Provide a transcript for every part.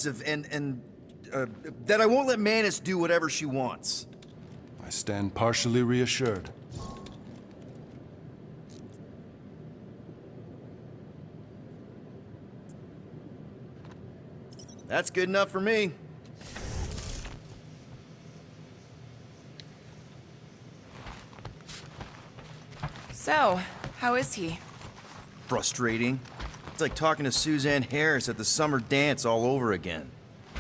and that I won't let Manus do whatever she wants. I stand partially reassured. That's good enough for me. So, how is he? Frustrating. It's like talking to Suzanne Harris at the summer dance all over again.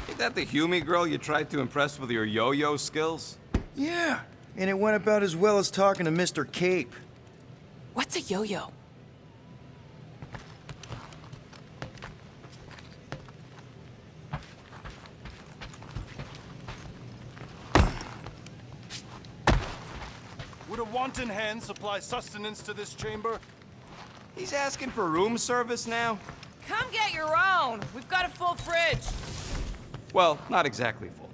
Ain't that the Hume girl you tried to impress with your yo-yo skills? Yeah, and it went about as well as talking to Mr. Cape. What's a yo-yo? Would a wanton hand supply sustenance to this chamber? He's asking for room service now? Come get your own! We've got a full fridge! Well, not exactly full.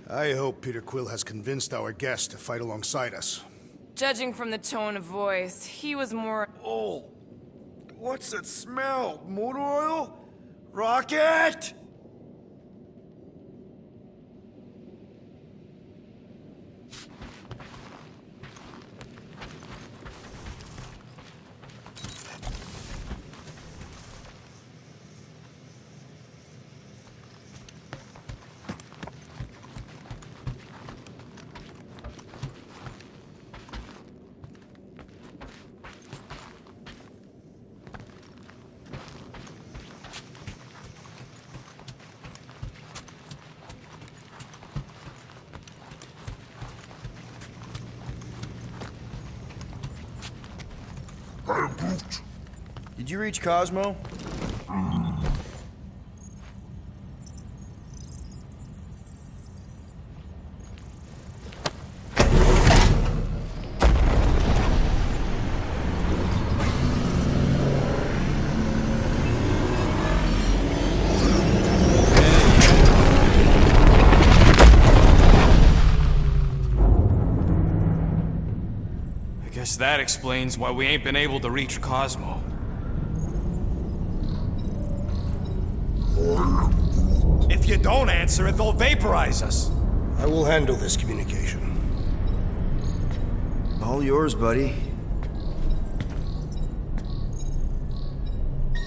I hope Peter Quill has convinced our guest to fight alongside us. Judging from the tone of voice, he was more... Oh, what's that smell? Motor oil? Rocket? Did you reach Cosmo? I guess that explains why we ain't been able to reach Cosmo. If you don't answer it, they'll vaporize us. I will handle this communication. All yours, buddy.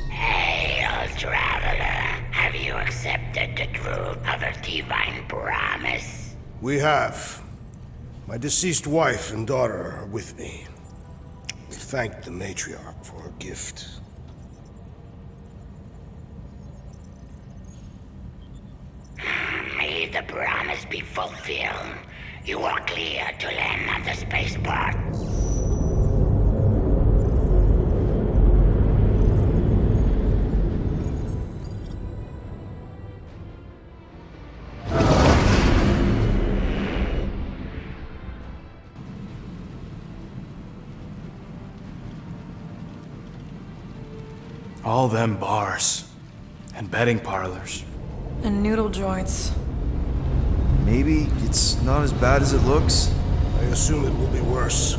Hail, traveler. Have you accepted the truth of a divine promise? We have. My deceased wife and daughter are with me. We thank the matriarch for her gift. May the promise be fulfilled. You are clear to land on the spaceport. All them bars. And betting parlors. And noodle joints. Maybe it's not as bad as it looks. I assume it will be worse.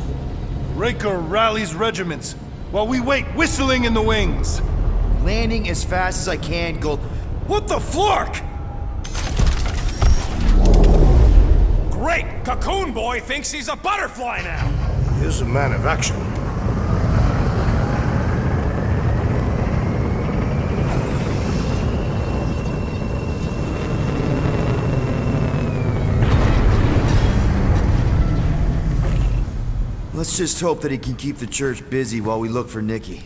Raker rallies regiments while we wait whistling in the wings. Landing as fast as I can, go. What the flark? Great! Cocoon Boy thinks he's a butterfly now! He is a man of action. Let's just hope that he can keep the church busy while we look for Nikki.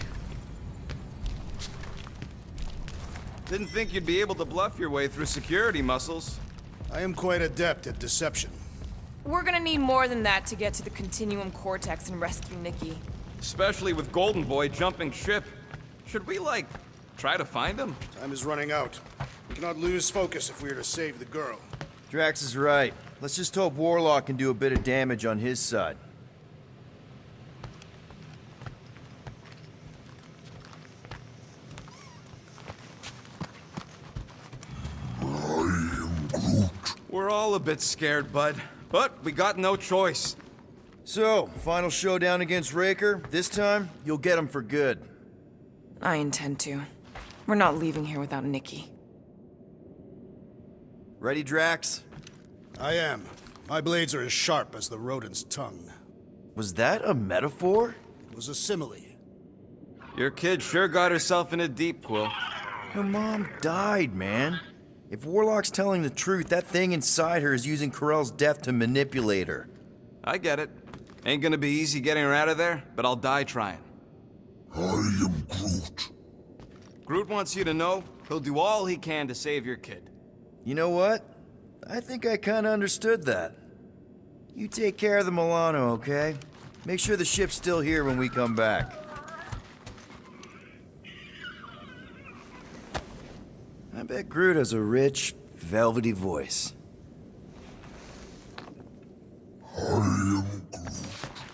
Didn't think you'd be able to bluff your way through security muscles. I am quite adept at deception. We're gonna need more than that to get to the Continuum Cortex and rescue Nikki. Especially with Golden Boy jumping ship. Should we, like, try to find him? Time is running out. We cannot lose focus if we are to save the girl. Drax is right. Let's just hope Warlock can do a bit of damage on his side. We're all a bit scared, bud. But we got no choice. So, final showdown against Raker. This time, you'll get him for good. I intend to. We're not leaving here without Nikki. Ready, Drax? I am. My blades are as sharp as the rodent's tongue. Was that a metaphor? It was a simile. Your kid sure got herself in a deep, Quill. Her mom died, man. If Warlock's telling the truth, that thing inside her is using Corell's death to manipulate her. I get it. Ain't gonna be easy getting her out of there, but I'll die trying. I am Groot. Groot wants you to know he'll do all he can to save your kid. You know what? I think I kinda understood that. You take care of the Milano, okay? Make sure the ship's still here when we come back. I bet Groot has a rich, velvety voice. I am Groot.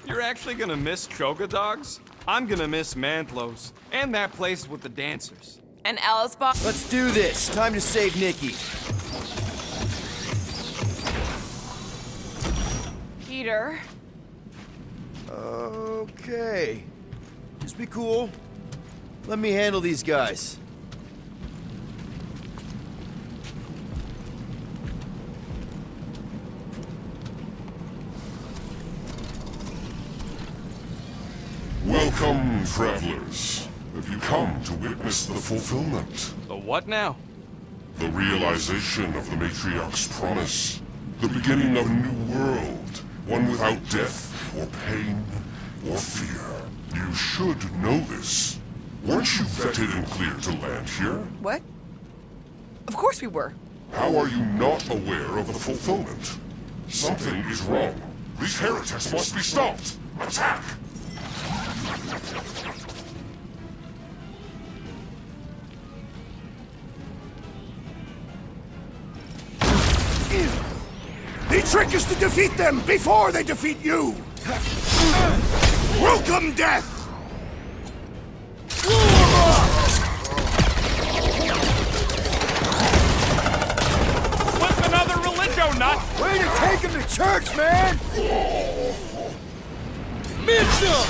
You're actually gonna miss Choga dogs? I'm gonna miss Mantlos. And that place with the dancers. And Alice Bob. Let's do this. Time to save Nikki. Peter. Okay. Just be cool. Let me handle these guys. Welcome, travelers. Have you come to witness the fulfillment? The what now? The realization of the Matriarch's promise. The beginning of a new world. One without death, or pain, or fear. You should know this. Weren't you vetted and cleared to land here? What? Of course we were. How are you not aware of the fulfillment? Something is wrong. These heretics must be stopped. Attack! The trick is to defeat them before they defeat you! Welcome, death! Flip another religio nut! Way to take him to church, man! Mitchell!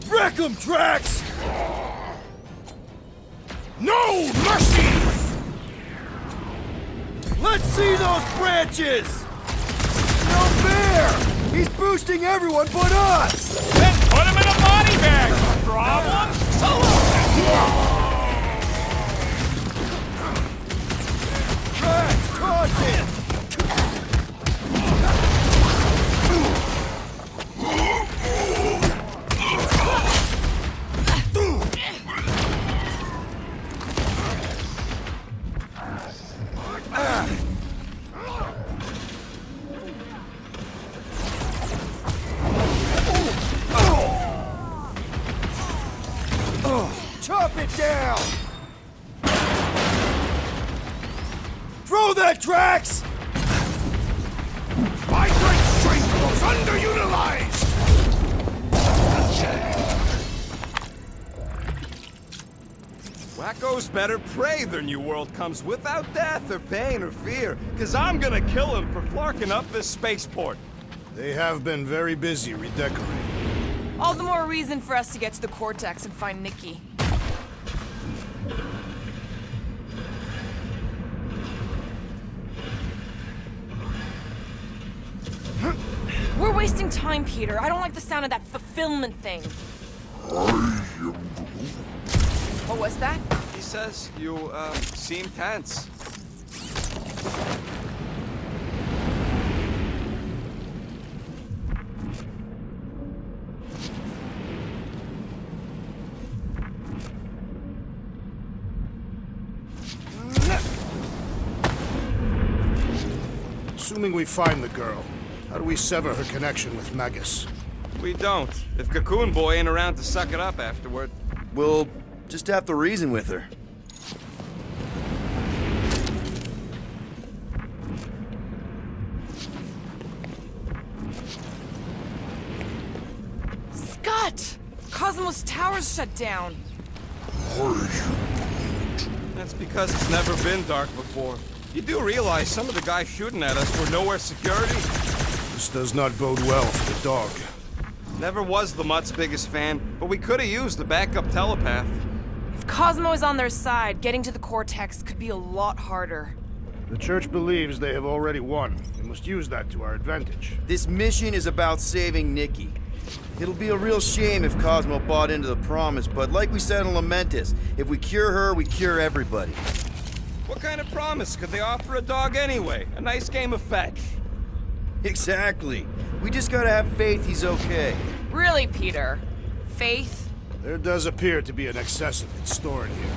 Wreck him, Drax! No mercy! Let's see those branches! No fair! He's boosting everyone but us! Then put him in a body bag! Problem? Drax, cross him! Chop it down! Throw that, Drax! My great strength goes underutilized! Wacko's better pray their new world comes without death or pain or fear, cause I'm gonna kill him for flarking up this spaceport. They have been very busy redecorating. All the more reason for us to get to the Cortex and find Nikki. We're wasting time, Peter. I don't like the sound of that fulfillment thing. I am Groot. What was that? He says you, seem tense. Assuming we find the girl, how do we sever her connection with Magus? We don't. If Cocoon Boy ain't around to suck it up afterward. We'll just have to reason with her. Scott! Cosmos Tower's shut down. I am Groot. That's because it's never been dark before. You do realize some of the guys shooting at us were Knowhere security? This does not bode well for the dog. Never was the Mutt's biggest fan, but we could have used a backup telepath. If Cosmo is on their side, getting to the Cortex could be a lot harder. The Church believes they have already won. We must use that to our advantage. This mission is about saving Nikki. It'll be a real shame if Cosmo bought into the promise, but like we said in Lamentus, if we cure her, we cure everybody. What kind of promise could they offer a dog anyway? A nice game of fetch. Exactly. We just gotta have faith he's okay. Really, Peter? Faith? There does appear to be an excess of it stored here.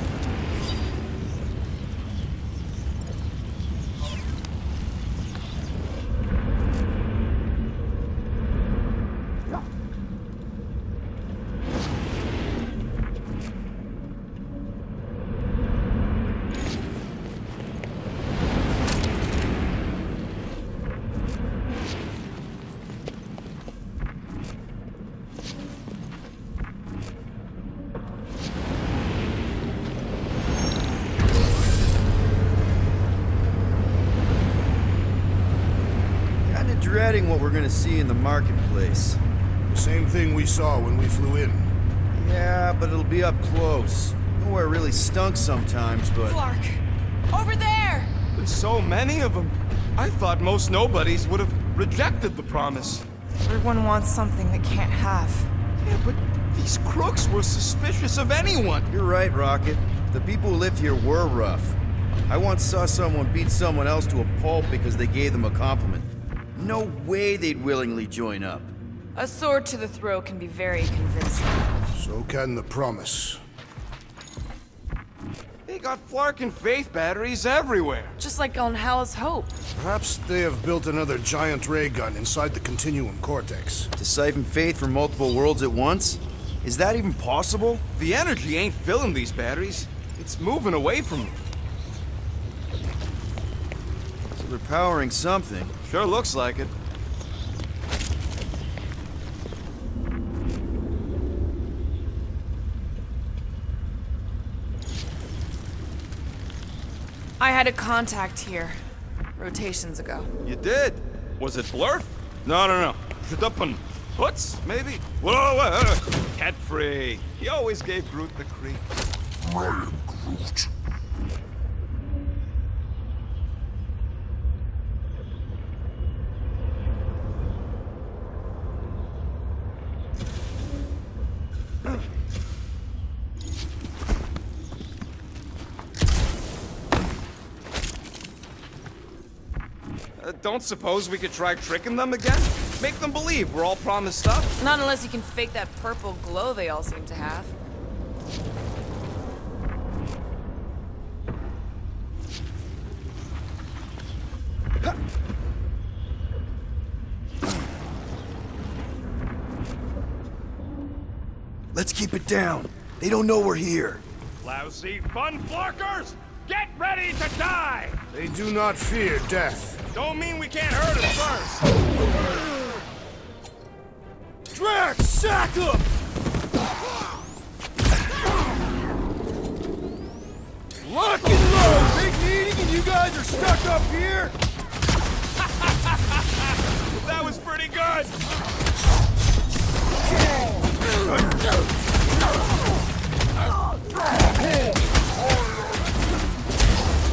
Dreading what we're gonna see in the marketplace. The same thing we saw when we flew in. Yeah, but it'll be up close. Nowhere really stunk sometimes, but... Clark! Over there! There's so many of them. I thought most nobodies would have rejected the promise. Everyone wants something they can't have. Yeah, but these crooks were suspicious of anyone. You're right, Rocket. The people who lived here were rough. I once saw someone beat someone else to a pulp because they gave them a compliment. No way they'd willingly join up. A sword to the throat can be very convincing. So can the promise. They got Flark and Faith batteries everywhere. Just like on Hal's Hope. Perhaps they have built another giant ray gun inside the Continuum Cortex. To siphon faith from multiple worlds at once? Is that even possible? The energy ain't filling these batteries. It's moving away from them. So they're powering something. Sure looks like it. I had a contact here, rotations ago. You did? Was it Blurf? No. Shudupun. Hoots, maybe? Whoa. Cat free. He always gave Groot the creep. Ryan Groot. Don't suppose we could try tricking them again? Make them believe we're all promised stuff? Not unless you can fake that purple glow they all seem to have. Let's keep it down. They don't know we're here. Lousy fun flarkers! Get ready to die! They do not fear death. Don't mean we can't hurt them first! Drax, sack them! Lock and load! Big meeting and you guys are stuck up here? That was pretty good!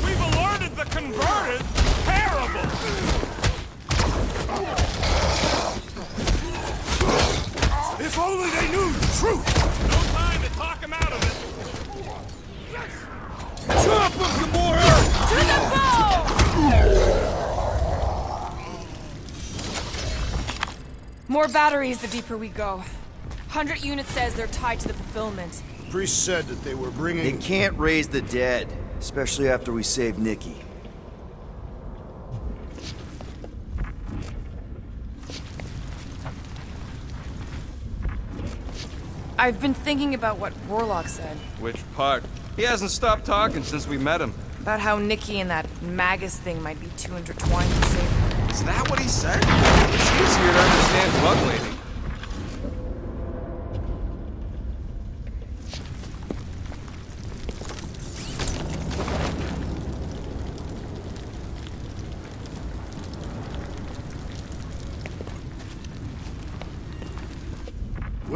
We've alerted the converted! Terrible! If only they knew the truth! No time to talk him out of it! Chop him, Gamora! To the bow! More batteries the deeper we go. 100 units says they're tied to the fulfillment. Priest said that they were They bringing... can't raise the dead, especially after we save Nikki. I've been thinking about what Warlock said. Which part? He hasn't stopped talking since we met him. About how Nikki and that Magus thing might be too intertwined to save her. Is that what he said? It's easier to understand Bug Lady.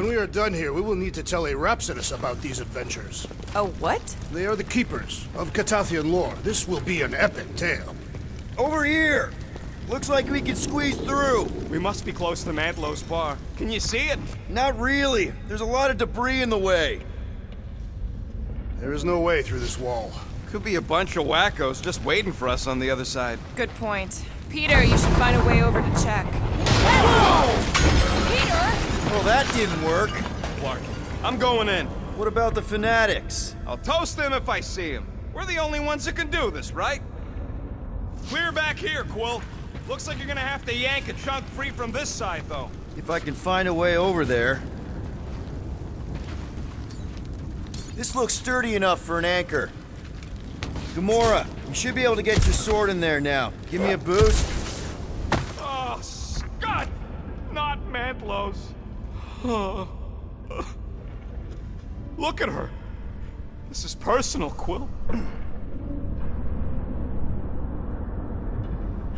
When we are done here, we will need to tell a Rhapsodus about these adventures. Oh, what? They are the keepers of Catathian lore. This will be an epic tale. Over here! Looks like we can squeeze through. We must be close to Mantlow's bar. Can you see it? Not really. There's a lot of debris in the way. There is no way through this wall. Could be a bunch of wackos just waiting for us on the other side. Good point. Peter, you should find a way over to check. Peter! Well, that didn't work. Clark, I'm going in. What about the fanatics? I'll toast them if I see them. We're the only ones that can do this, right? Clear back here, Quill. Looks like you're gonna have to yank a chunk free from this side, though. If I can find a way over there. This looks sturdy enough for an anchor. Gamora, you should be able to get your sword in there now. Give me a boost. Oh, Scott! Not Mantlow's. Look at her. This is personal, Quill.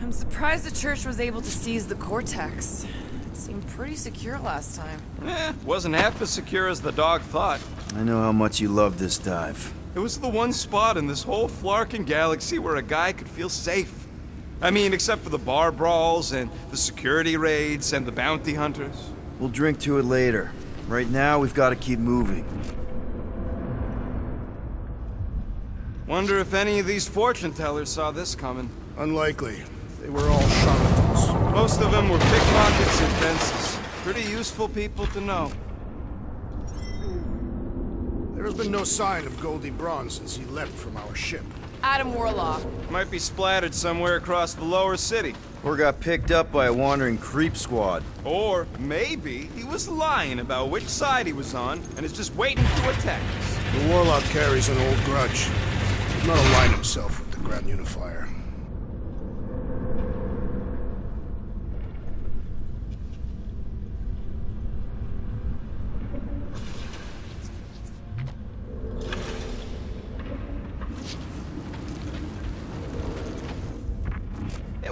I'm surprised the church was able to seize the Cortex. It seemed pretty secure last time. Wasn't half as secure as the dog thought. I know how much you love this dive. It was the one spot in this whole Flarkin galaxy where a guy could feel safe. I mean, except for the bar brawls and the security raids and the bounty hunters. We'll drink to it later. Right now, we've got to keep moving. Wonder if any of these fortune tellers saw this coming. Unlikely. They were all charlatans. Most of them were pickpockets and fences. Pretty useful people to know. There has been no sign of Goldie Braun since he left from our ship. Adam Warlock. Might be splattered somewhere across the lower city. Or got picked up by a wandering creep squad. Or maybe he was lying about which side he was on and is just waiting to attack us. The Warlock carries an old grudge. He did not align himself with the Grand Unifier.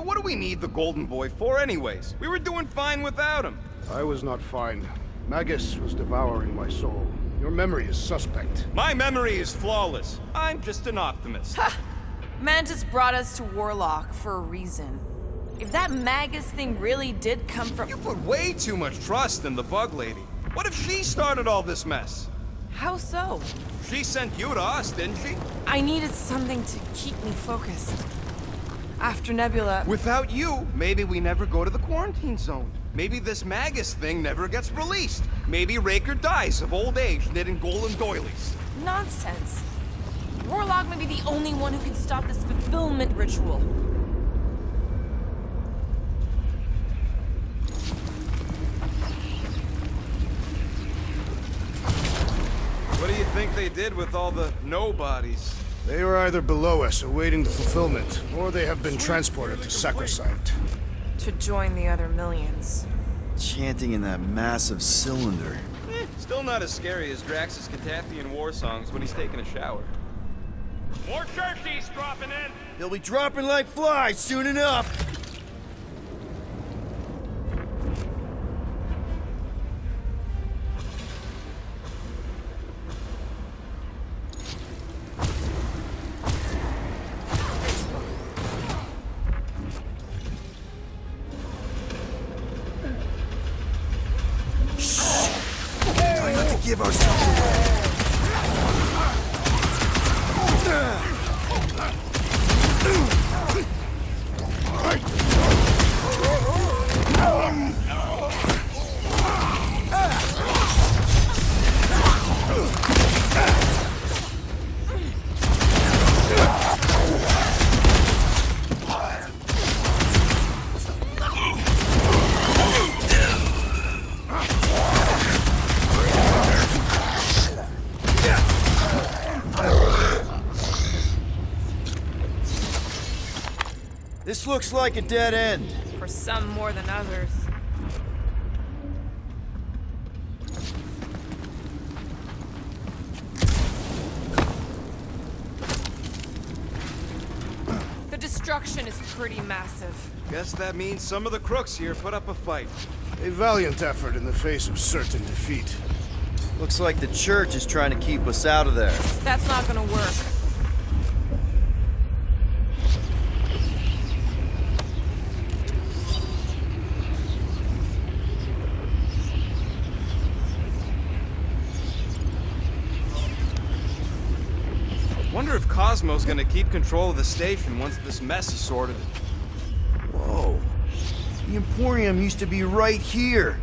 What do we need the Golden Boy for anyways? We were doing fine without him. I was not fine. Magus was devouring my soul. Your memory is suspect. My memory is flawless. I'm just an optimist. Ha! Mantis brought us to Warlock for a reason. If that Magus thing really did come from— You put way too much trust in the bug lady. What if she started all this mess? How so? She sent you to us, didn't she? I needed something to keep me focused. After Nebula— Without you, maybe we never go to the quarantine zone. Maybe this Magus thing never gets released. Maybe Raker dies of old age knitting golden doilies. Nonsense. Warlock may be the only one who can stop this fulfillment ritual. What do you think they did with all the nobodies? They were either below us awaiting the fulfillment, or they have been transported to Sacrosanct. To join the other millions. Chanting in that massive cylinder. Still not as scary as Drax's Catathian war songs when he's taking a shower. More churchies dropping in! They'll be dropping like flies soon enough! Try not to give ourselves away. This looks like a dead end. For some more than others. The destruction is pretty massive. Guess that means some of the crooks here put up a fight. A valiant effort in the face of certain defeat. Looks like the church is trying to keep us out of there. That's not gonna work. Wonder if Cosmo's gonna keep control of the station once this mess is sorted. Whoa. The Emporium used to be right here.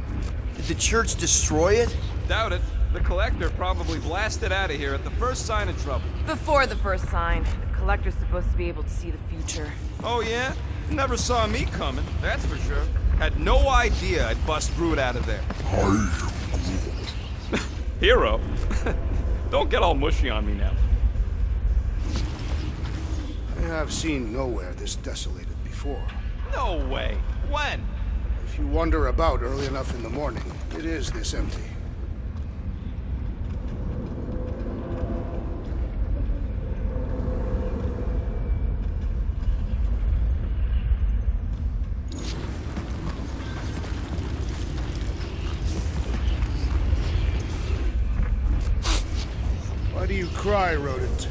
Did the church destroy it? Doubt it. The Collector probably blasted out of here at the first sign of trouble. Before the first sign, the Collector's supposed to be able to see the future. Oh yeah? Never saw me coming, that's for sure. Had no idea I'd bust Groot out of there. Hero? Don't get all mushy on me now. I have seen Knowhere this desolated before. No way. When? If you wander about early enough in the morning, it is this empty. Why do you cry, rodent?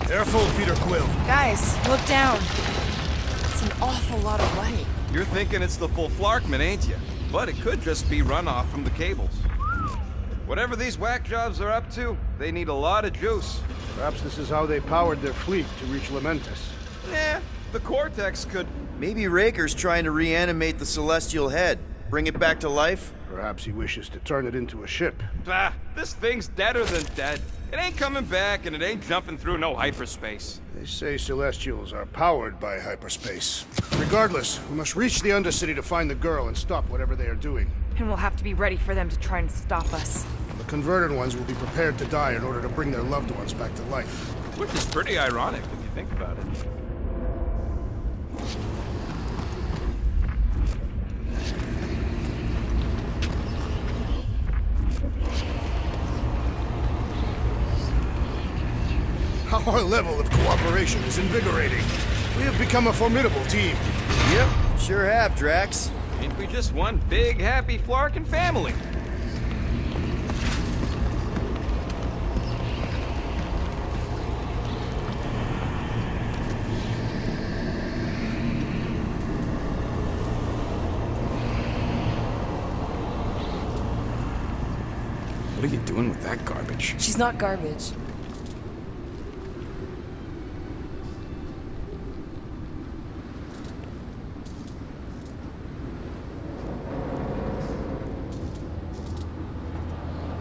Careful, Peter Quill. Guys, look down. It's an awful lot of light. You're thinking it's the full Flarkman, ain't you? But it could just be runoff from the cables. Whatever these whack jobs are up to, they need a lot of juice. Perhaps this is how they powered their fleet to reach Lamentus. Yeah, the Cortex could... Maybe Raker's trying to reanimate the Celestial Head. Bring it back to life? Perhaps he wishes to turn it into a ship. Ah, this thing's deader than dead. It ain't coming back, and it ain't jumping through no hyperspace. They say Celestials are powered by hyperspace. Regardless, we must reach the Undercity to find the girl and stop whatever they are doing. And we'll have to be ready for them to try and stop us. The converted ones will be prepared to die in order to bring their loved ones back to life. Which is pretty ironic, if you think about it. Our level of cooperation is invigorating. We have become a formidable team. Yep, sure have, Drax. Ain't we just one big, happy Flarkin family? What are you doing with that garbage? She's not garbage.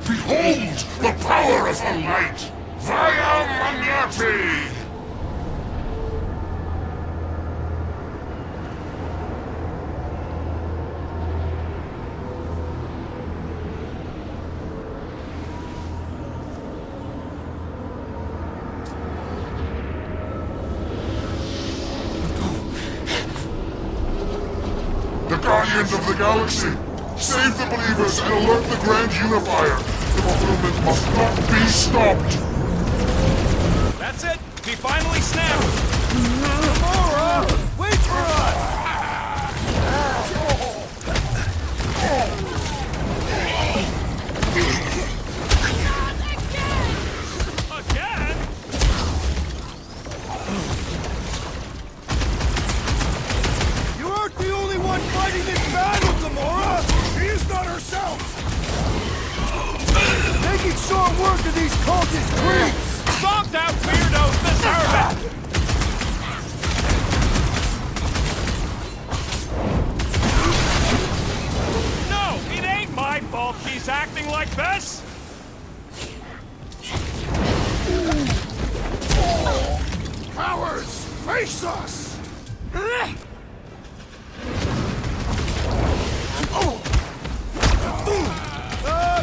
Behold the power of the light! Via Magnati! The Guardians of the Galaxy! Save the believers and alert the Grand Unifier! The fulfillment must not be stopped! That's it! He finally snapped! Gamora! Wait for us! Again? You aren't the only one fighting this battle, Gamora! She is not herself! Making short work of these cultist creeps! Stomped out weirdos deserve it! No, it ain't my fault she's acting like this! Cowards! Face us!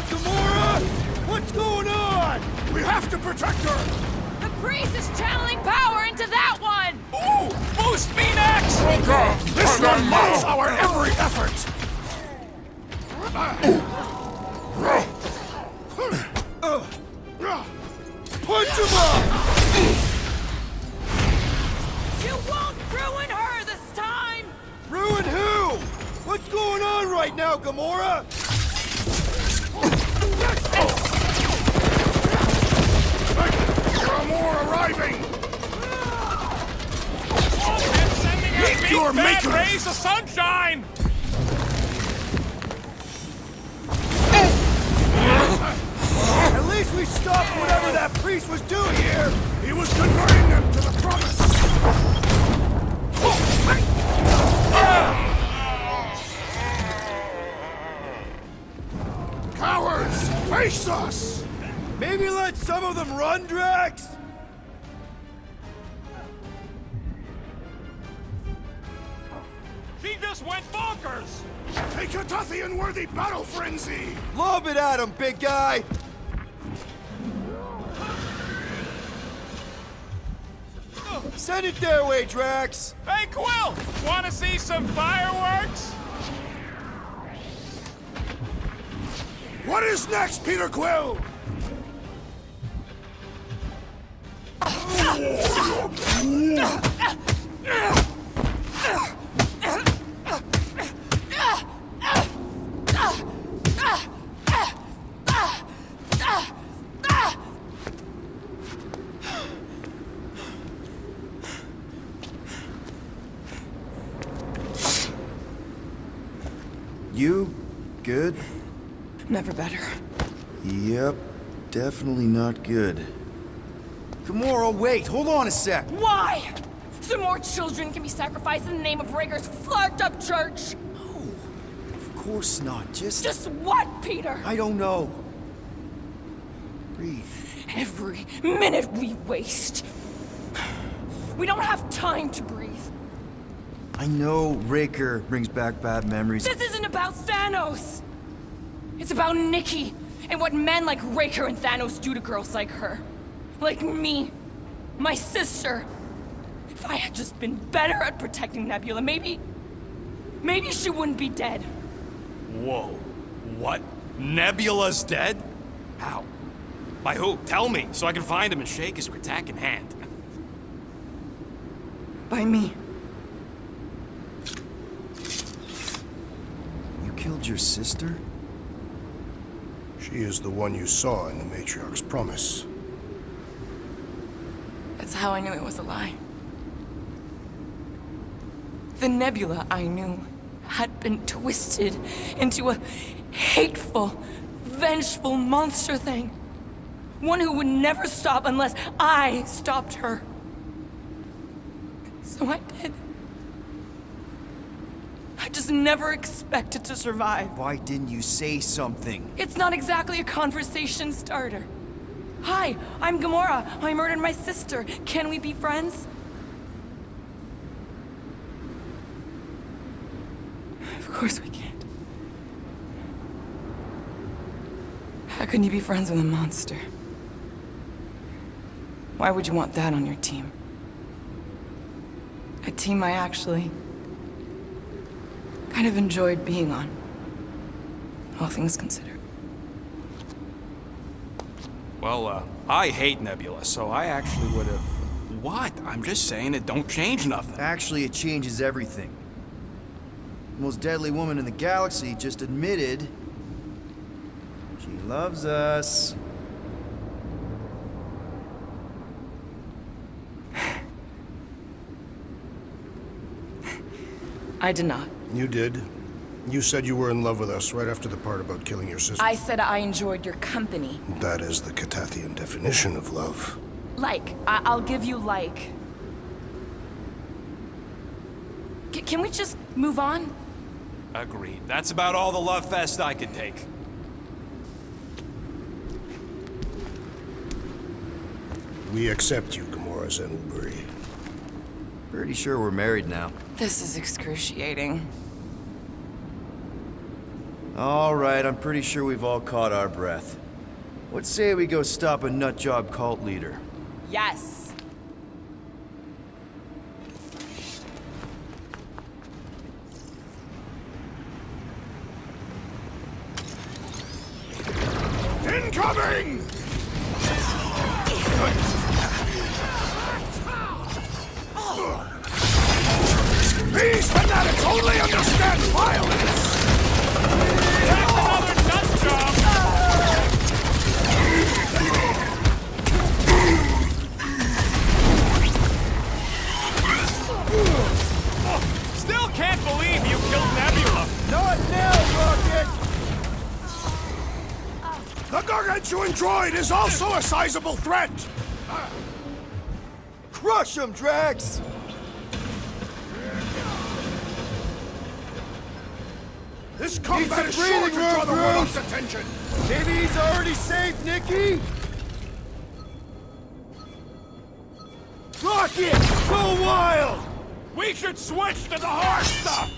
Gamora! What's going on? We have to protect her! The priest is channeling power into that one! Ooh! Boost Phoenix! This one mocks our every effort! Punch him up! You won't ruin her this time! Ruin who? What's going on right right now, Gamora! More arriving! And sending out Meet big your bad maker! rays of sunshine! At least we stopped whatever that priest was doing here! He was converting them to the promise! Cowards! Face us! Maybe let some of them run, Drax? She just went bonkers! A Catathian-worthy battle frenzy! Lob it at him, big guy! Send it their way, Drax! Hey, Quill! Wanna see some fireworks? What is next, Peter Quill? You? Good? Never better. Yep, definitely not good. Gamora, wait, hold on a sec. Why? So more children can be sacrificed in the name of Raker's flarked up church? Of course not, Just what, Peter? I don't know. Breathe. Every minute we waste. We don't have time to breathe. I know Raker brings back bad memories. This isn't about Thanos. It's about Nikki and what men like Raker and Thanos do to girls like her. Like me. My sister. If I had just been better at protecting Nebula, maybe she wouldn't be dead. Whoa. What? Nebula's dead? How? By who? Tell me, so I can find him and shake his Kratak in hand. By me. You killed your sister? She is the one you saw in the Matriarch's promise. That's how I knew it was a lie. The Nebula I knew had been twisted into a hateful, vengeful monster thing. One who would never stop unless I stopped her. So I did. I just never expected to survive. Why didn't you say something? It's not exactly a conversation starter. Hi, I'm Gamora. I murdered my sister. Can we be friends? Of course we can't. How can you be friends with a monster? Why would you want that on your team? A team I actually kind of enjoyed being on, all things considered. Well, I hate Nebula, so I actually would have... What? I'm just saying it don't change nothing. Actually, it changes everything. The most deadly woman in the galaxy just admitted she loves us. I did not. You did. You said you were in love with us right after the part about killing your sister. I said I enjoyed your company. That is the Catathian definition of love. I'll give you like. Can we just move on? Agreed. That's about all the love fest I could take. We accept you, Gamora Zenuburi. Pretty sure we're married now. This is excruciating. All right, I'm pretty sure we've all caught our breath. What say we go stop a nutjob cult leader? Yes. Incoming! These fanatics only understand violence! droid is also a sizable threat! Crush him, Drax! This combat some is sure to breathing draw room, the Bruce. world's attention! Maybe he's already safe, Nikki? Rocket! Go wild! We should switch to the hard stuff!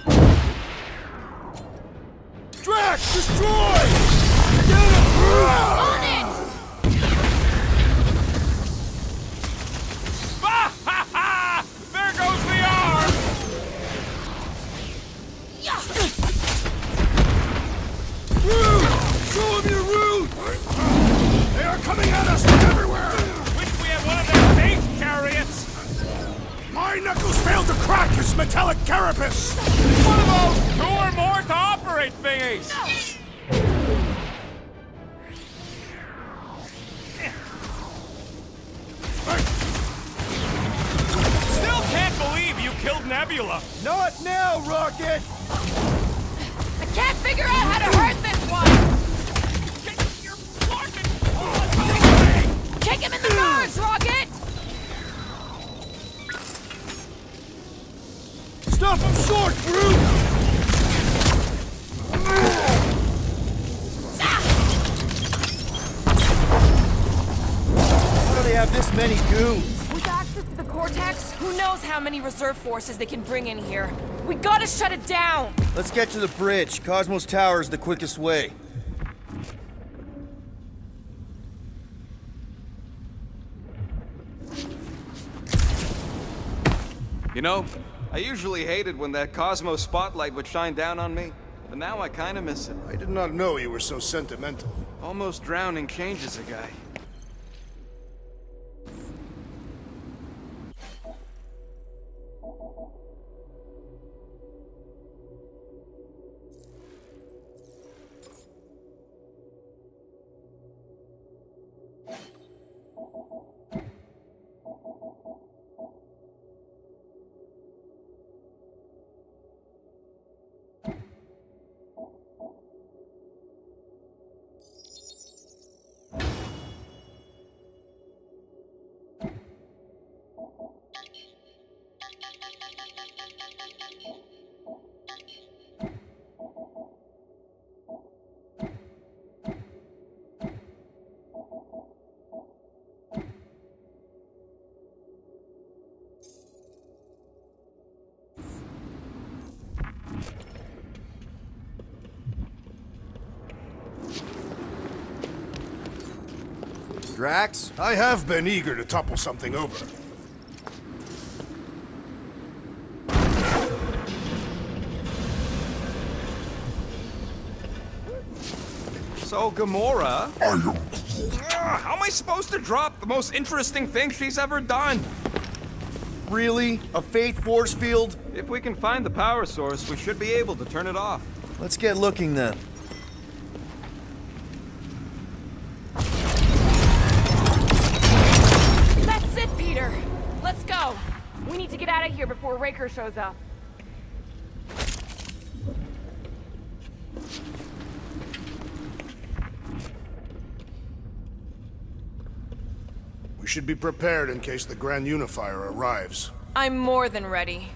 Drax, destroy! Get him! On it! Ha ha ha! There goes the arm! Yeah. Root! Show him your roots! They are coming at us from everywhere! Wish we had one of their space chariots! My knuckles failed to crack his metallic carapace! One of those two or more to operate thingies! Still can't believe you killed Nebula! Not now, Rocket! I can't figure out how to hurt this one! You're blocking all the way! Kick him in the nose, Rocket! Stop him short, Groot! How do they have this many goons? With access to the Cortex, who knows how many reserve forces they can bring in here. We gotta shut it down! Let's get to the bridge. Cosmos Tower is the quickest way. You know, I usually hated when that Cosmos spotlight would shine down on me, but now I kinda miss it. I did not know you were so sentimental. Almost drowning changes a guy. Drax? I have been eager to topple something over. So, Gamora... How am I supposed to drop the most interesting thing she's ever done? Really? A fate force field? If we can find the power source, we should be able to turn it off. Let's get looking then. That's it, Peter! Let's go! We need to get out of here before Raker shows up. We should be prepared in case the Grand Unifier arrives. I'm more than ready.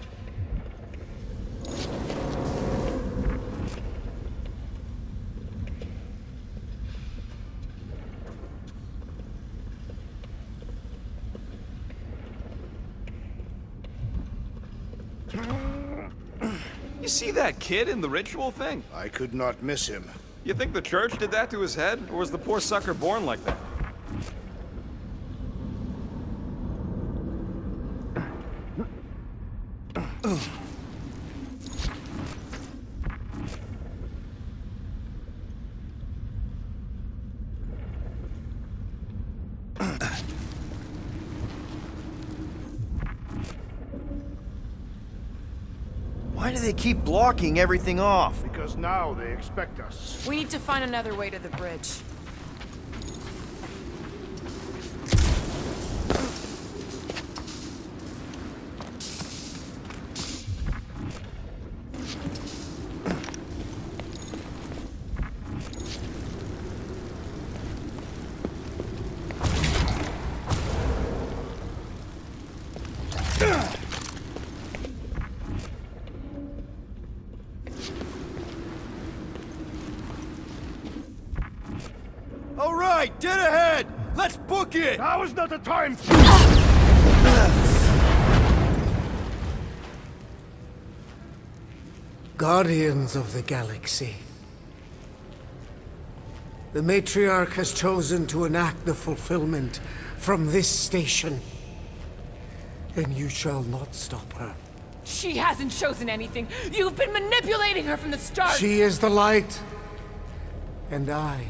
You see that kid in the ritual thing? I could not miss him. You think the church did that to his head, or was the poor sucker born like that? Why do they keep blocking everything off? Because now they expect us. We need to find another way to the bridge. All right, dead ahead! Let's book it! Now is not the time! Guardians of the Galaxy. The Matriarch has chosen to enact the fulfillment from this station. And you shall not stop her. She hasn't chosen anything. You've been manipulating her from the start. She is the light. And I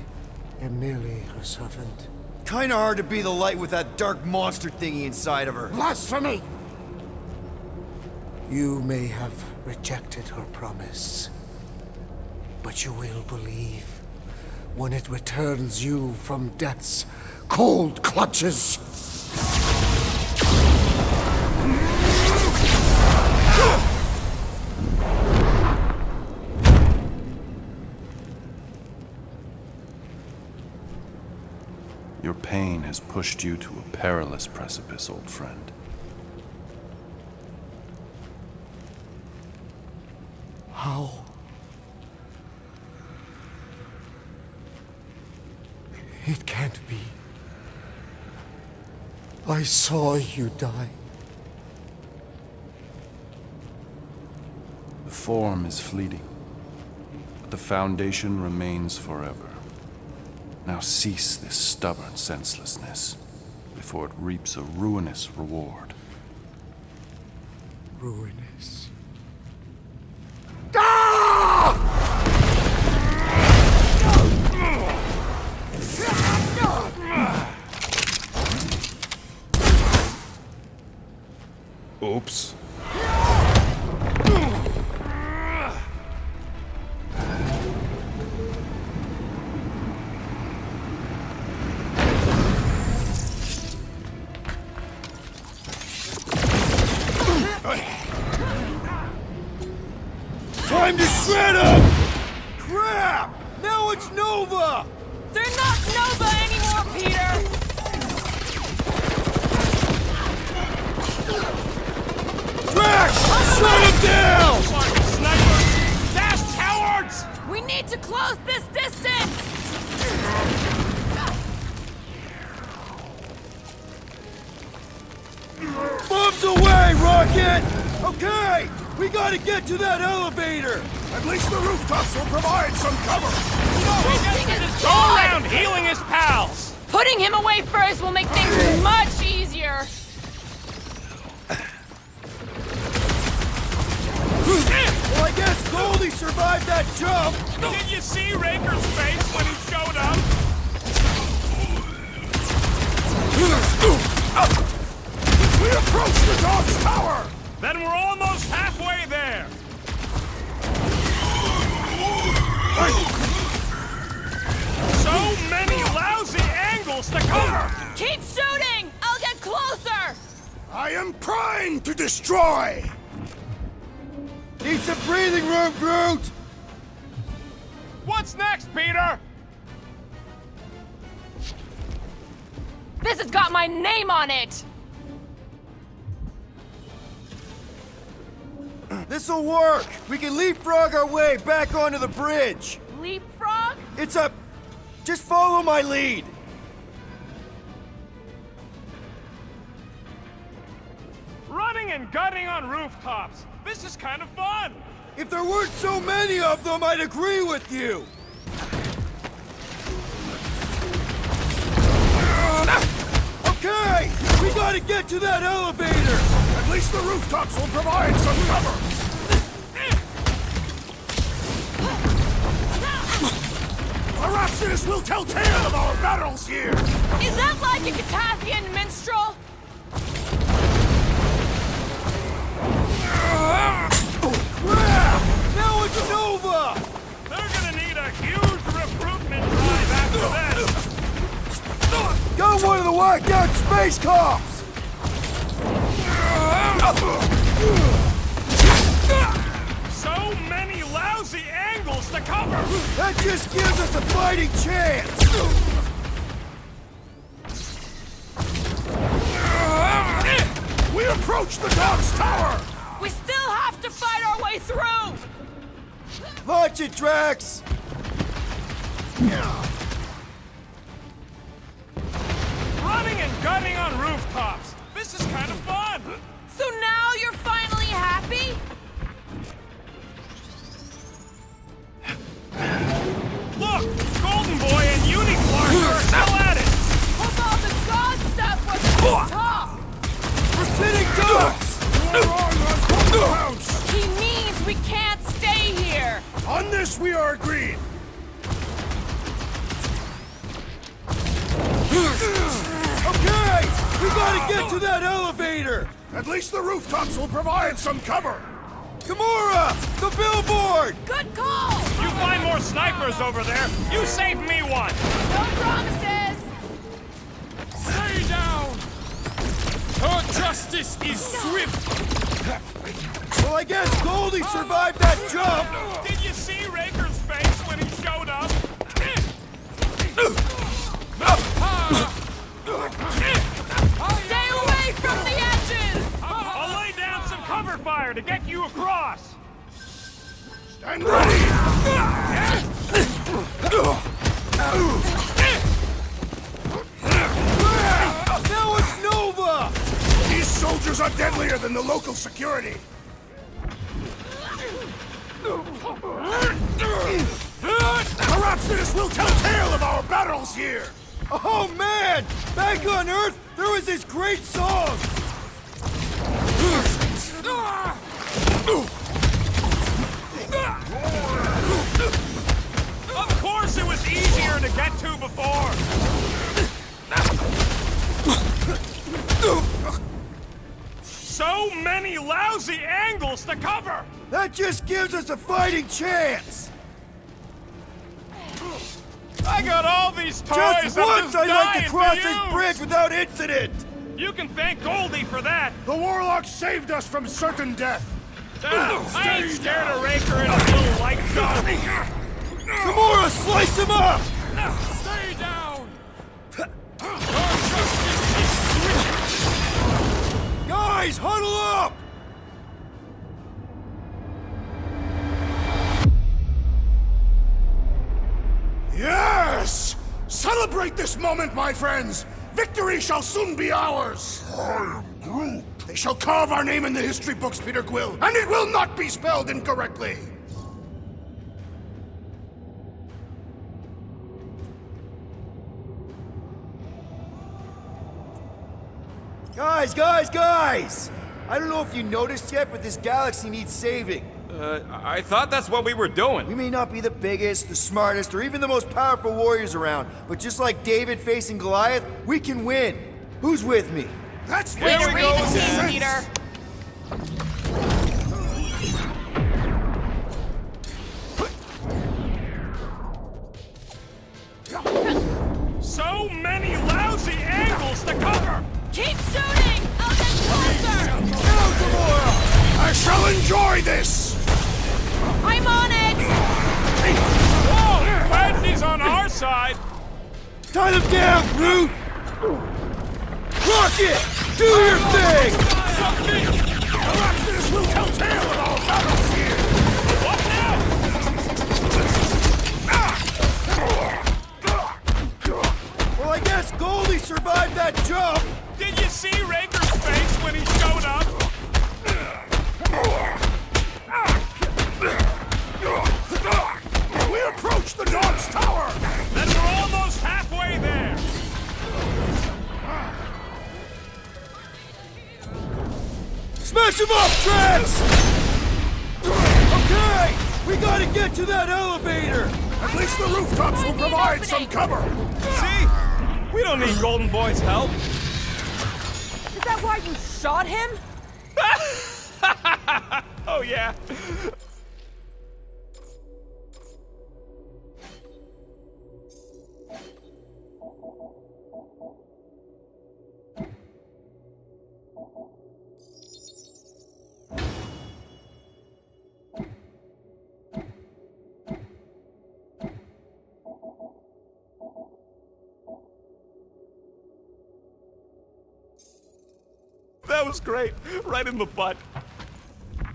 am merely her servant. Kinda hard to be the light with that dark monster thingy inside of her. Blasphemy! You may have rejected her promise, but you will believe when it returns you from death's cold clutches. Your pain has pushed you to a perilous precipice, old friend. How? It can't be. I saw you die. The form is fleeting, but the foundation remains forever. Now cease this stubborn senselessness before it reaps a ruinous reward. Ruinous. Oops. Time to shred him! Crap! Now it's Nova! They're not Nova anymore, Peter! Drax! Shut him down! Snipers! Dash cowards! We need to close this distance! Bombs away, Rocket! Okay! We gotta get to that elevator! At least the rooftops will provide some cover! Go around healing his pals! Putting him away first will make things much easier! Well, I guess Goldie survived that jump! Did you see Raker's face when he showed up? We approach the dog's tower! Then we're almost halfway there! So many lousy angles to cover! Keep shooting! I'll get closer! I am primed to destroy! Need some breathing room, Groot! What's next, Peter? This has got my name on it! This'll work! We can leapfrog our way back onto the bridge! Leapfrog? It's a... Just follow my lead! Running and gunning on rooftops. This is kind of fun. If there weren't so many of them, I'd agree with you! Okay! We gotta get to that elevator! At least the rooftops will provide some cover! Perhaps this will tell tale of our battles here! Is that like a Cathathian minstrel? Crap! Now it's Nova! They're gonna need a huge recruitment drive after this. Got one of the whacked out space cops! So many lousy angles to cover. That just gives us a fighting chance! We approach approach the dog's tower! We still have to fight our way through! Launch it, Drax! Running and gunning on rooftops. This is kind of fun. So now you're finally happy? Look, Golden Boy and Unicorn are still at it. Hope all the god stuff was at the top! We're sitting ducks! He means we can't stay here! On this we are agreed! Okay! We gotta get to that elevator! At least the rooftops will provide some cover! Gamora! The billboard! Good call! You find more snipers over there. You save me one. No promises! Stay down. Her justice is swift. Well, I guess Goldie survived that jump! Did you see Raker's face when he showed up? Stay away from the edges! I'll lay down some cover fire to get you across. Stand ready! Now it's Nova! These soldiers are deadlier than the local security! Perhaps this will tell tale of our battles here! Oh man! Back on Earth, there was this great song! Of course it was easier to get to before. So many lousy angles to cover. That just gives us a fighting chance! I got all these toys. Just I'm once I'd like to dying cross for this you. bridge without incident! You can thank Goldie for that. The Warlock saved us from certain death! I ain't scared of Raker and a little light gun. Gamora, slice him up! Stay down. Guys, huddle up! Yes! Celebrate this moment, my friends! Victory shall soon be ours! I am Groot! They shall carve our name in the history books, Peter Quill, and it will not be spelled incorrectly! Guys! I don't know if you noticed yet, but this galaxy needs saving. I thought that's what we were doing. We may not be the biggest, the smartest, or even the most powerful warriors around, but just like David facing Goliath, we can win. Who's with me? That's Way to we read go! the team, Peter! So many lousy angles to cover. Keep shooting! I'll get closer! Go, Gamora! I shall enjoy this! I'm on it! Whoa! Glad he's on our side. Tie them down, Groot! Rocket! Do your thing! Perhaps this will tell tale of our battles here! What now? Well, I guess Goldie survived that jump! Did you see Raker's face when he showed up? We approach the dog's tower! Then we're almost halfway there. Smash him up, Drax! Okay! We gotta get to that elevator! At least the rooftops will provide some cover! See? We don't need Golden Boy's help. Is that why you shot him? Oh, yeah. That That was great. Right in the butt.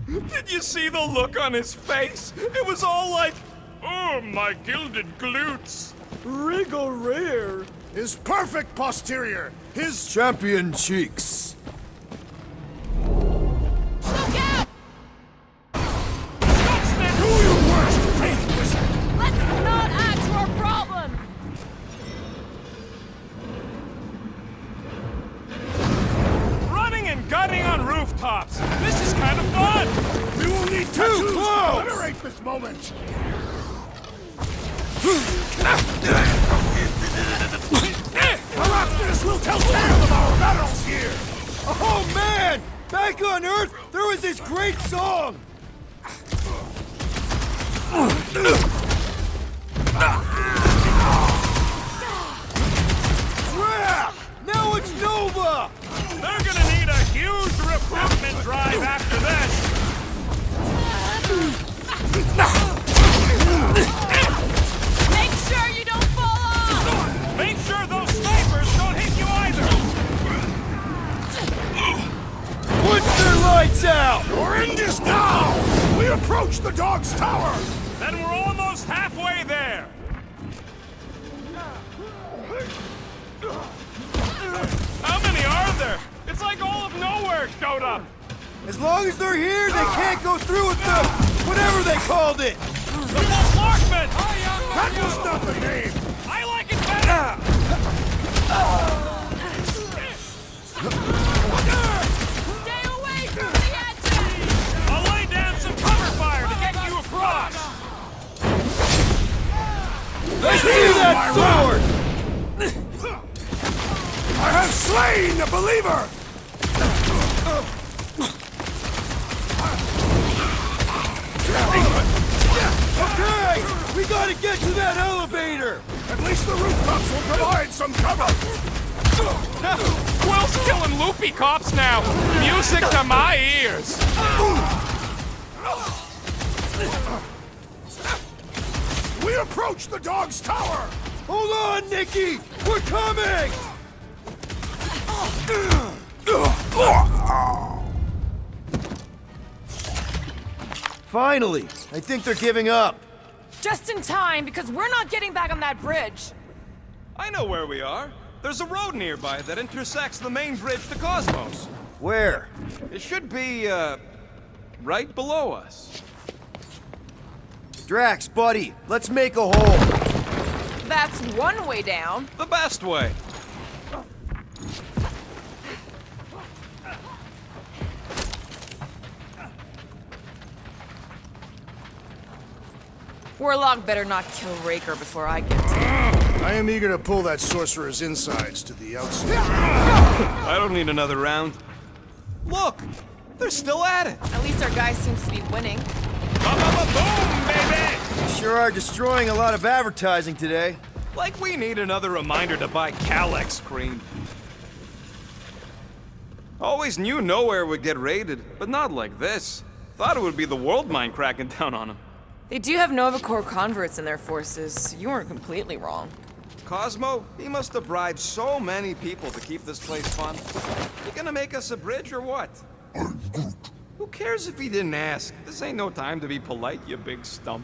Did you see the look on his face? It was all like, oh, my gilded glutes. Rigor his perfect posterior, his Champion cheeks. Look out! do your worst, faith wizard. Let's not add to our problem! Running and gunning on rooftops. This is kind of fun. We will need tattoos to commemorate this moment. Arachnids will tell tale of our battles here. Oh man! Back on Earth, there was this great song! Crap! Now it's Nova! They're gonna need a huge recruitment drive after this. Make sure you don't fall off! Make sure those snipers don't hit you either. Put their lights out! Your end is now. We approach the dog's tower. Then we're almost halfway there. How many are there? It's like all of Knowhere showed up. As long as they're here, they can't go through with the... whatever they called it! The Larkman! That was not the name. I like it better! Stay away from the edges! I'll lay down some cover fire to get you across! I see that sword! I have slain the believer. Okay! We gotta get to that elevator! At least the rooftops will provide some cover. Quill's killing loopy cops now! Music to my ears! We approach the dog's tower. Hold on, Nikki! We're coming! Finally! I think they're giving up. Just in time, because we're not getting back on that bridge. I know where we are. There's a road nearby that intersects the main bridge to Cosmos. Where? It should be, right below us. Drax, buddy, let's make a hole. That's one way down. The best way. Warlock better not kill Raker before I get to him. I am eager to pull that sorcerer's insides to the outside. I don't need another round. Look! They're still at it! At least our guy seems to be winning. Boom, baby! Sure are destroying a lot of advertising today. Like we need another reminder to buy Calyx cream. Always knew Knowhere would get raided, but not like this. Thought it would be the world mind cracking down on him. They do have Nova Corps converts in their forces. You weren't completely wrong. Cosmo, he must have bribed so many people to keep this place fun. You gonna make us a bridge or what? Who cares if he didn't ask? This ain't no time to be polite, you big stump.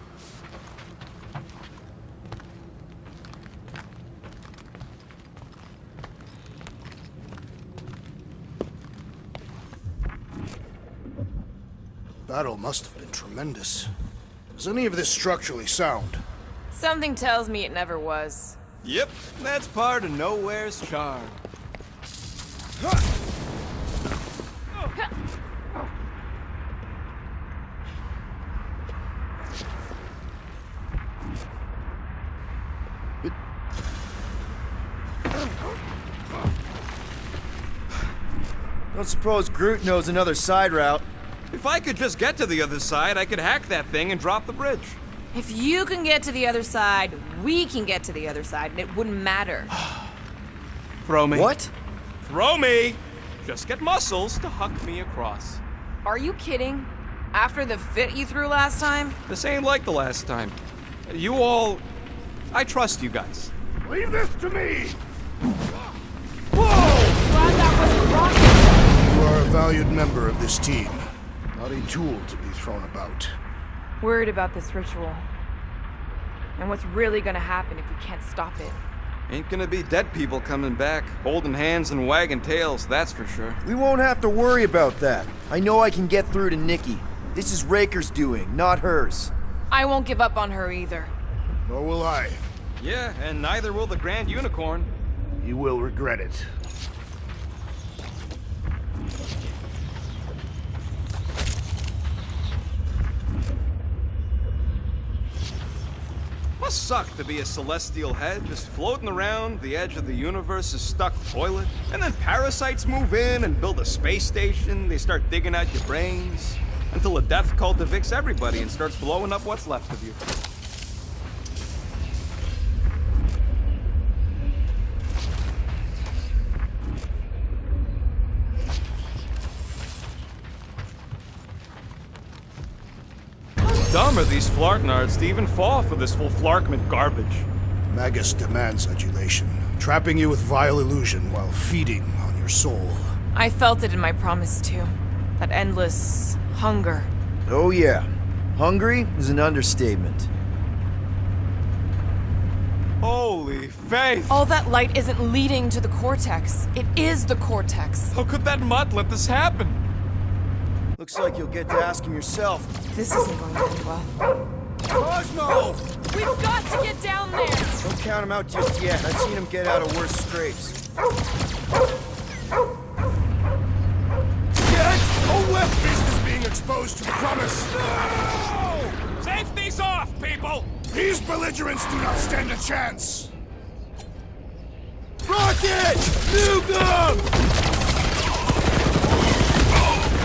Battle must have been tremendous. Is any of this structurally sound? Something tells me it never was. Yep, that's part of Knowhere's charm. Don't suppose Groot knows another side route. If I could just get to the other side, I could hack that thing and drop the bridge. If you can get to the other side, we can get to the other side, and it wouldn't matter. Throw me. What? Throw me! Just get muscles to huck me across. Are you kidding? After the fit you threw last time? This ain't like the last time. You all... I trust you guys. Leave this to me! Glad that wasn't rocket. You are a valued member of this team. Not a tool to be thrown about. Worried about this ritual. And what's really gonna happen if we can't stop it. Ain't gonna be dead people coming back, holding hands and wagging tails, that's for sure. We won't have to worry about that. I know I can get through to Nikki. This is Raker's doing, not hers. I won't give up on her either. Nor will I. Yeah, and neither will the Grand Unicorn. You will regret it. Must suck to be a celestial head, just floating around the edge of the universe's stuck toilet. And then parasites move in and build a space station. They start digging out your brains. Until a death cult evicts everybody and starts blowing up what's left of you. Dumb are these Flarknards to even fall for this full Flarkment garbage. Magus demands adulation, trapping you with vile illusion while feeding on your soul. I felt it in my promise too. That endless hunger. Oh yeah. Hungry is an understatement. Holy faith! All that light isn't leading to the cortex. It is the cortex. How could that mutt let this happen? Looks like you'll get to ask him yourself. This isn't going to end well. Cosmo! We've got to get down there! Don't count him out just yet. I've seen him get out of worse scrapes. Yet, a web beast is being exposed to the promise. No! Safety's off, people! These belligerents do not stand a chance. Rocket! Nukem!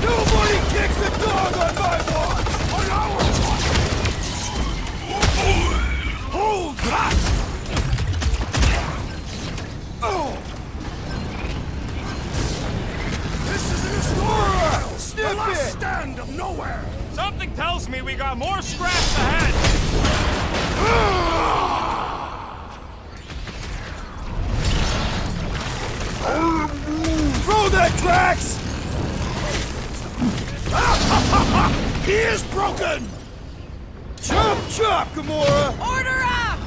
Nobody kicks a dog on my watch! On our watch! Hold that! Oh! This is an explorer! Snip The last it! stand of Knowhere! Something tells me we got more scraps ahead! Throw that tracks! He is broken! Chop chop, Gamora! Order up!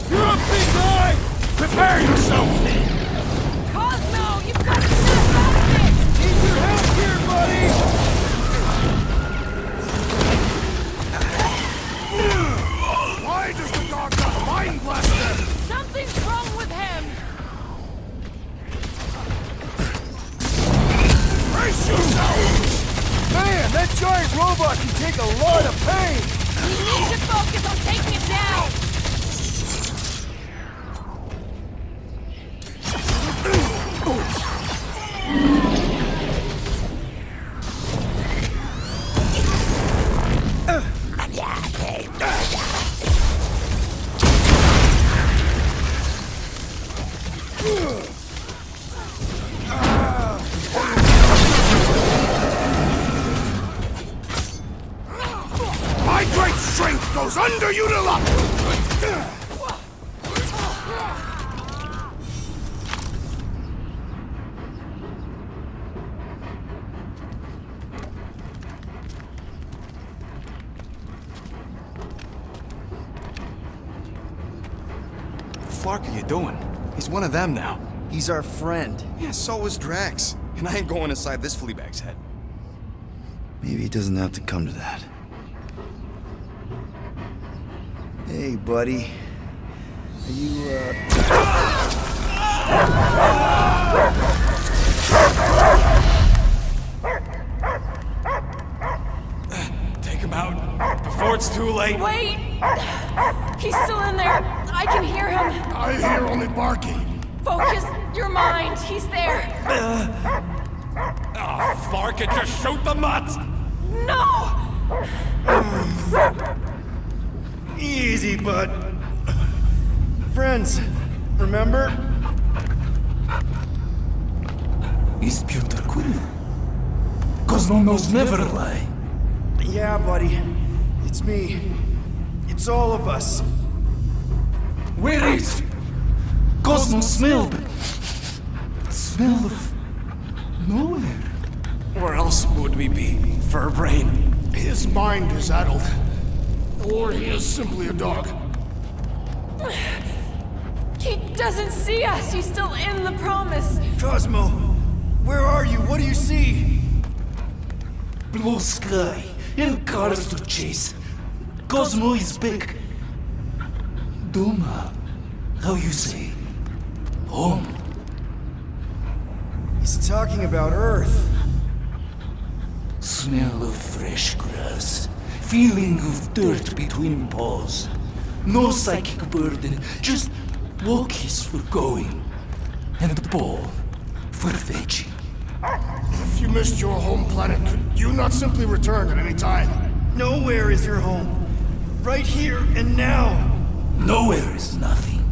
You're up, big guy! Prepare yourself! Cosmo, you've got to snap out of it! Need your help here, buddy! Why does the dog not mind blast them? Something's wrong with him! Brace yourself! Man, that giant robot can take a lot of pain! We need to focus on taking it down! My great strength goes underutilized! What the fuck are you doing? He's one of them now. He's our friend. Yeah, so was Drax. And I ain't going inside this fleabag's head. Maybe it doesn't have to come to that. Hey, buddy. Are you, Take him out before it's too late. Wait! He's still in there. I can hear him. I hear only barking. Focus your mind. He's there. Oh, Flark, just shoot the mutt! No! Easy, bud. Friends, remember? Is Peter Quill? Cosmo knows never lie. Yeah, buddy. It's me. It's all of us. Where is Cosmo smelled? Smell of nowhere. We're would we be, Furbrain? His mind is addled. Or he is simply a dog. He doesn't see us. He's still in the promise. Cosmo, where are you? What do you see? Blue sky and cars to chase. Cosmo is back. Doma, how you say? Home. He's talking about Earth. Smell of fresh grass. Feeling of dirt between paws. No psychic burden, just walkies for going. And the ball for fetching. If you missed your home planet, could you not simply return at any time? Nowhere is your home. Right here and now. Nowhere is nothing.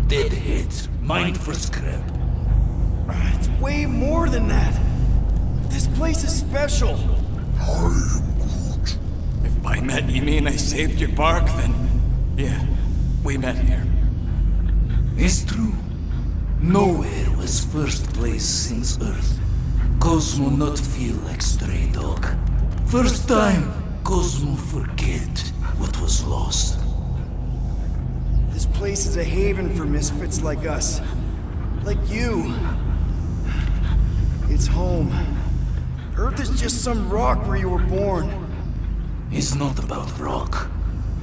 Dead heads, mind for scrap. It's way more than that. This place is special. If by met you mean I saved your bark, then yeah, we met here. It's true. Nowhere was first place since Earth. Cosmo not feel like stray dog. First time, Cosmo forget what was lost. This place is a haven for misfits like us. Like you. It's home. Earth is just some rock where you were born. It's not about rock.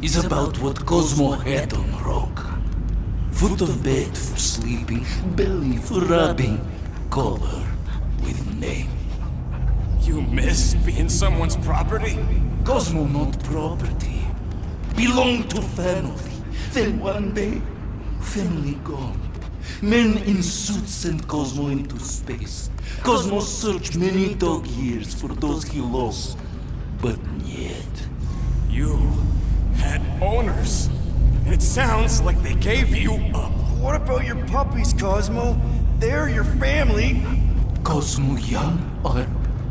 It's about what Cosmo had on rock. Foot of bed for sleeping, belly for rubbing, color with name. You miss being someone's property? Cosmo not property. Belong to family. Then one day, family gone. Men in suits sent Cosmo into space. Cosmo searched many dog years for those he lost. But yet... You had owners. It sounds like they gave you up. What about your puppies, Cosmo? They're your family. Cosmo young or...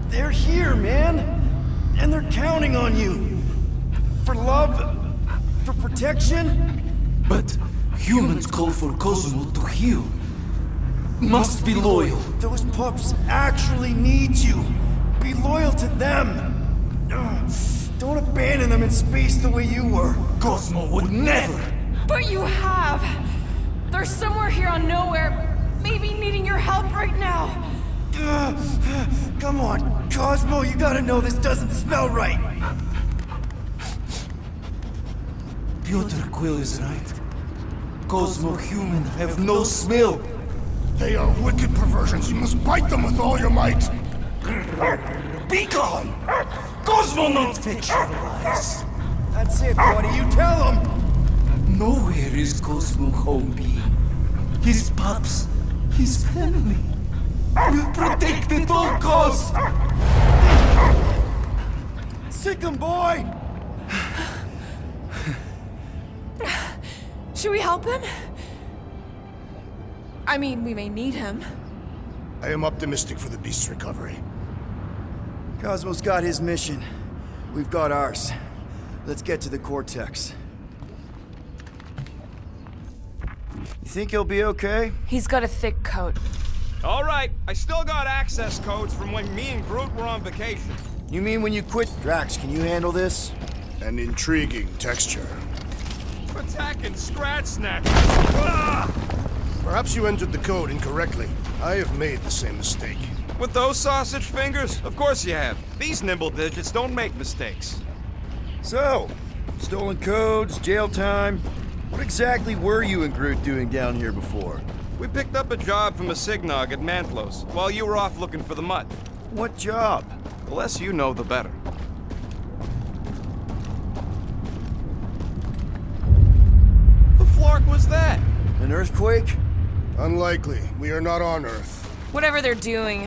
They're here, man. And they're counting on you. For love, for protection. But humans call for Cosmo to heal. Must be loyal. Those pups actually need you. Be loyal to them. Don't abandon them in space the way you were. Cosmo would never. But you have. They're somewhere here on Knowhere, maybe needing your help right now. Come on, Cosmo, you gotta know this doesn't smell right. Piotr Quill is right. Cosmo human have no smell. They are wicked perversions. You must bite them with all your might. Be gone! Cosmo not fetch your lies. That's it, buddy. You tell him. Nowhere is Cosmo home be. His pups, his family. Will protect at all costs. Sick 'em, boy. Should we help him? I mean, we may need him. I am optimistic for the beast's recovery. Cosmo's got his mission. We've got ours. Let's get to the Cortex. You think he'll be okay? He's got a thick coat. All right, I still got access codes from when me and Groot were on vacation. You mean when you quit? Drax, can you handle this? An intriguing texture. Attacking Scratch Snatchers. Ah! Perhaps you entered the code incorrectly. I have made the same mistake. With those sausage fingers? Of course you have. These nimble digits don't make mistakes. So, stolen codes, jail time. What exactly were you and Groot doing down here before? We picked up a job from a Signog at Mantlos, while you were off looking for the mud. What job? The less you know, the better. The flark was that? An earthquake? Unlikely. We are not on Earth. Whatever they're doing,